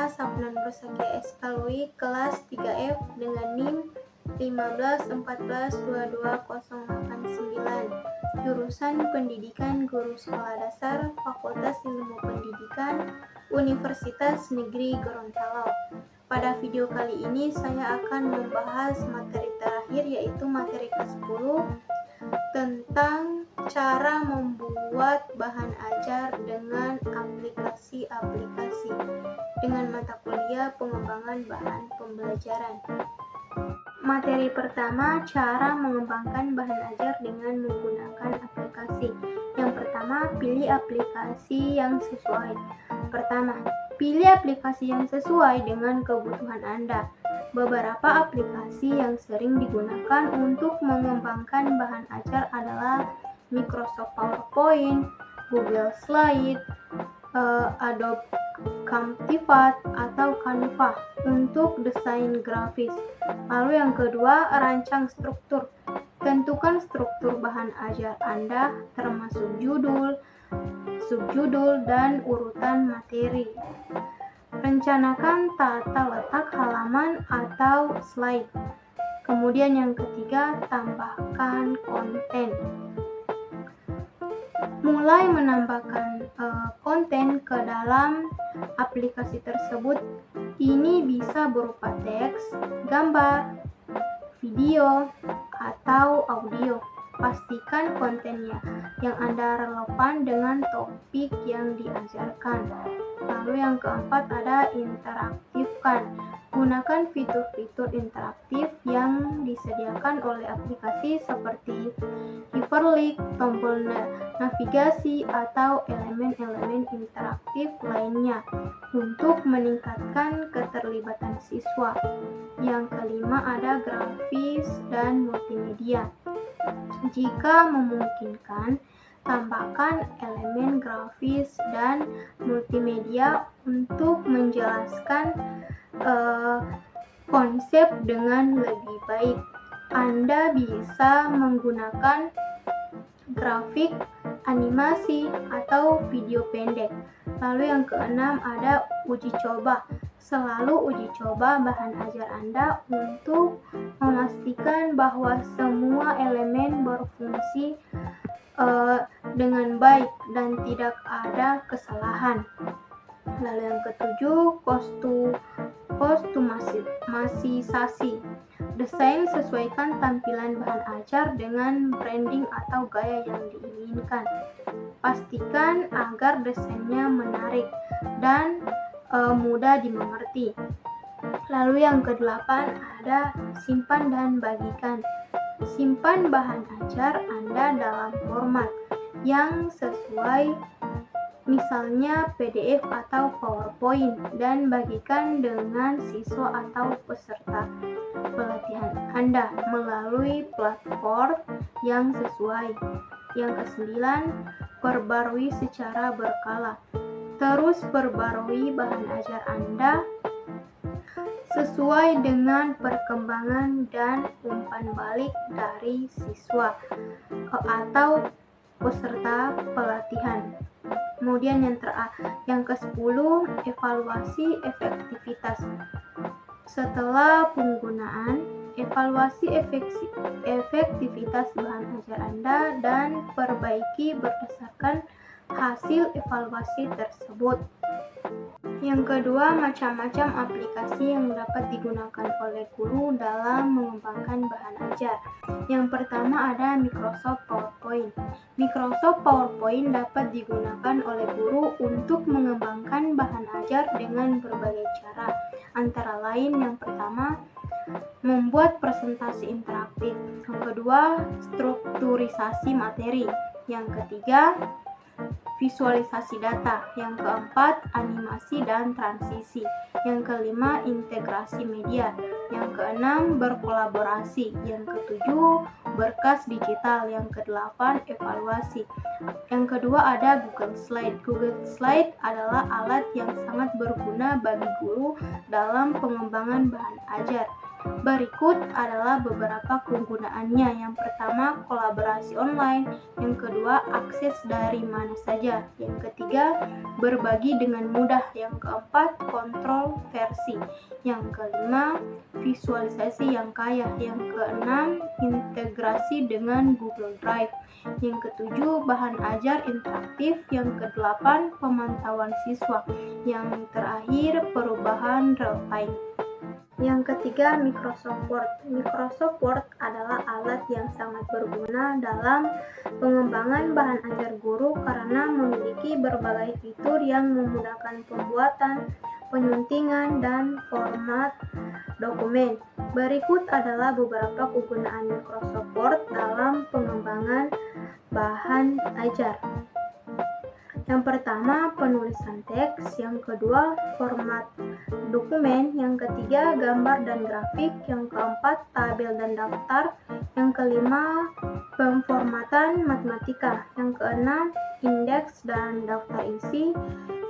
Saya Sapnan Bersaki SKLUI kelas 3F dengan NIM 151422089, jurusan Pendidikan Guru Sekolah Dasar, Fakultas Ilmu Pendidikan, Universitas Negeri Gorontalo. Pada video kali ini saya akan membahas materi terakhir, yaitu materi ke-10 tentang cara membuat bahan ajar dengan aplikasi-aplikasi dengan mata kuliah pengembangan bahan pembelajaran. Materi pertama, cara mengembangkan bahan ajar dengan menggunakan aplikasi. Yang pertama, pilih aplikasi yang sesuai. Pertama, pilih aplikasi yang sesuai dengan kebutuhan Anda. Beberapa aplikasi yang sering digunakan untuk mengembangkan bahan ajar adalah Microsoft PowerPoint, Google Slide, Adobe Captivate atau Canva untuk desain grafis. Lalu yang kedua, rancang struktur. Tentukan struktur bahan ajar Anda termasuk judul, subjudul, dan urutan materi. Rencanakan tata letak halaman atau slide. Kemudian yang ketiga, tambahkan konten. Mulai menambahkan konten ke dalam aplikasi tersebut. Ini bisa berupa teks, gambar, video, atau audio. Pastikan kontennya yang Anda relevan dengan topik yang diajarkan. Lalu yang keempat ada interaktifkan. Gunakan fitur-fitur interaktif yang disediakan oleh aplikasi seperti hyperlink, tombol navigasi, atau elemen-elemen interaktif lainnya untuk meningkatkan keterlibatan siswa. Yang kelima ada grafis dan multimedia. Jika memungkinkan, tambahkan elemen grafis dan multimedia untuk menjelaskan konsep dengan lebih baik. Anda bisa menggunakan grafik, animasi, atau video pendek. Lalu yang keenam ada uji coba. Selalu uji coba bahan ajar Anda untuk memastikan bahwa semua elemen berfungsi dengan baik dan tidak ada kesalahan. Lalu yang ketujuh, kostumisasi. Desain sesuaikan tampilan bahan ajar dengan branding atau gaya yang diinginkan. Pastikan agar desainnya menarik dan mudah dimengerti. Lalu yang kedelapan ada simpan dan bagikan. Simpan bahan ajar Anda dalam format yang sesuai, misalnya PDF atau PowerPoint, dan bagikan dengan siswa atau peserta pelatihan Anda melalui platform yang sesuai. Yang kesembilan, perbarui secara berkala. Terus perbarui bahan ajar Anda sesuai dengan perkembangan dan umpan balik dari siswa atau peserta pelatihan. Kemudian yang ke-10, evaluasi efektivitas. Setelah penggunaan, evaluasi efektivitas bahan ajar Anda dan perbaiki berdasarkan hasil evaluasi tersebut. Yang kedua, macam-macam aplikasi yang dapat digunakan oleh guru dalam mengembangkan bahan ajar. Yang pertama ada Microsoft PowerPoint. Microsoft PowerPoint dapat digunakan oleh guru untuk mengembangkan bahan ajar dengan berbagai cara. Antara lain, yang pertama, membuat presentasi interaktif. Yang kedua, strukturisasi materi. Yang ketiga, visualisasi data. Yang keempat, animasi dan transisi. Yang kelima, integrasi media. Yang keenam, berkolaborasi. Yang ketujuh, berkas digital. Yang kedelapan, evaluasi. Yang kedua ada Google Slide. Google Slide adalah alat yang sangat berguna bagi guru dalam pengembangan bahan ajar. Berikut adalah beberapa kegunaannya. Yang pertama, kolaborasi online. Yang kedua, akses dari mana saja. Yang ketiga, berbagi dengan mudah. Yang keempat, kontrol versi. Yang kelima, visualisasi yang kaya. Yang keenam, integrasi dengan Google Drive. Yang ketujuh, bahan ajar interaktif. Yang kedelapan, pemantauan siswa. Yang terakhir, perubahan real time. Yang ketiga, Microsoft Word. Microsoft Word adalah alat yang sangat berguna dalam pengembangan bahan ajar guru karena memiliki berbagai fitur yang memudahkan pembuatan, penyuntingan, dan format dokumen. Berikut adalah beberapa kegunaan Microsoft Word dalam pengembangan bahan ajar. Yang pertama, penulisan teks. Yang kedua, format dokumen. Yang ketiga, gambar dan grafik. Yang keempat, tabel dan daftar. Yang kelima, pemformatan matematika. Yang keenam, indeks dan daftar isi.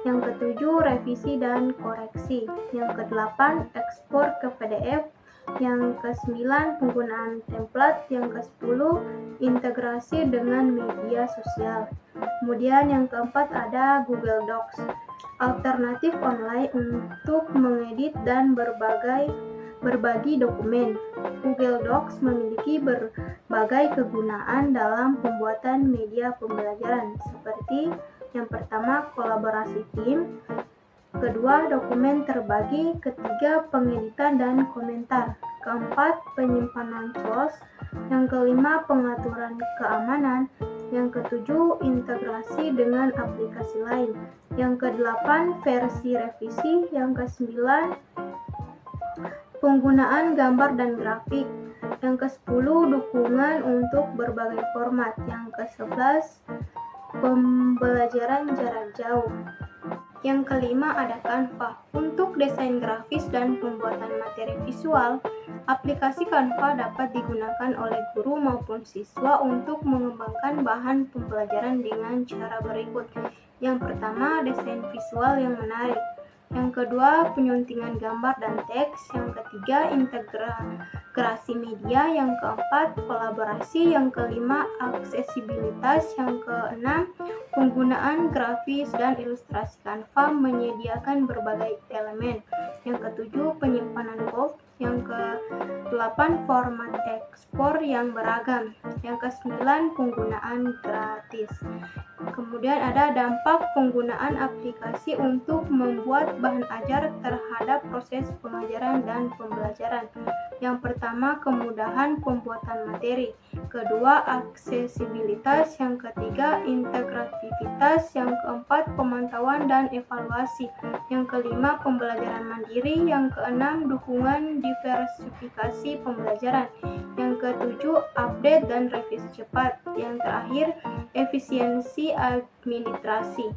Yang ketujuh, revisi dan koreksi. Yang kedelapan, ekspor ke PDF. Yang ke-9, penggunaan template. Yang ke-10, integrasi dengan media sosial. Kemudian yang keempat ada Google Docs, alternatif online untuk mengedit dan berbagi dokumen. Google Docs memiliki berbagai kegunaan dalam pembuatan media pembelajaran, seperti yang pertama, kolaborasi tim. Kedua, dokumen terbagi. Ketiga, pengeditan dan komentar. Keempat, penyimpanan source. Yang kelima, pengaturan keamanan. Yang ketujuh, integrasi dengan aplikasi lain. Yang kedelapan, versi revisi. Yang kesembilan, penggunaan gambar dan grafik. Yang ke-10, dukungan untuk berbagai format. Yang ke-11, pembelajaran jarak jauh. Yang kelima ada Canva. Untuk desain grafis dan pembuatan materi visual, aplikasi Canva dapat digunakan oleh guru maupun siswa untuk mengembangkan bahan pembelajaran dengan cara berikut. Yang pertama, desain visual yang menarik. Yang kedua, penyuntingan gambar dan teks. Yang ketiga, integrasi media. Yang keempat, kolaborasi. Yang kelima, aksesibilitas. Yang keenam, penggunaan grafis dan ilustrasi. Canva menyediakan berbagai elemen. Yang ketujuh, penyimpanan bulk. Yang ke-8, format ekspor yang beragam. Yang ke-9, penggunaan gratis. Kemudian ada dampak penggunaan aplikasi untuk membuat bahan ajar terhadap proses pengajaran dan pembelajaran. Yang pertama, kemudahan pembuatan materi. Kedua, aksesibilitas. Yang ketiga, integrativitas. Yang keempat, pemantauan dan evaluasi. Yang kelima, pembelajaran mandiri. Yang keenam, dukungan diversifikasi pembelajaran. Yang ketujuh, update dan revisi cepat. Yang terakhir, efisiensi administrasi.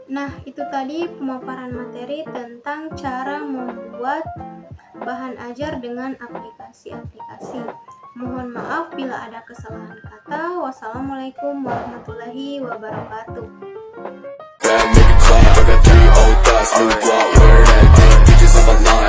Nah, itu tadi pemaparan materi tentang cara membuat bahan ajar dengan aplikasi-aplikasi. Mohon maaf bila ada kesalahan kata. Wassalamualaikum warahmatullahi wabarakatuh. Make it clap, I got 3 old thoughts, new guap, where that thing, bitches on my line.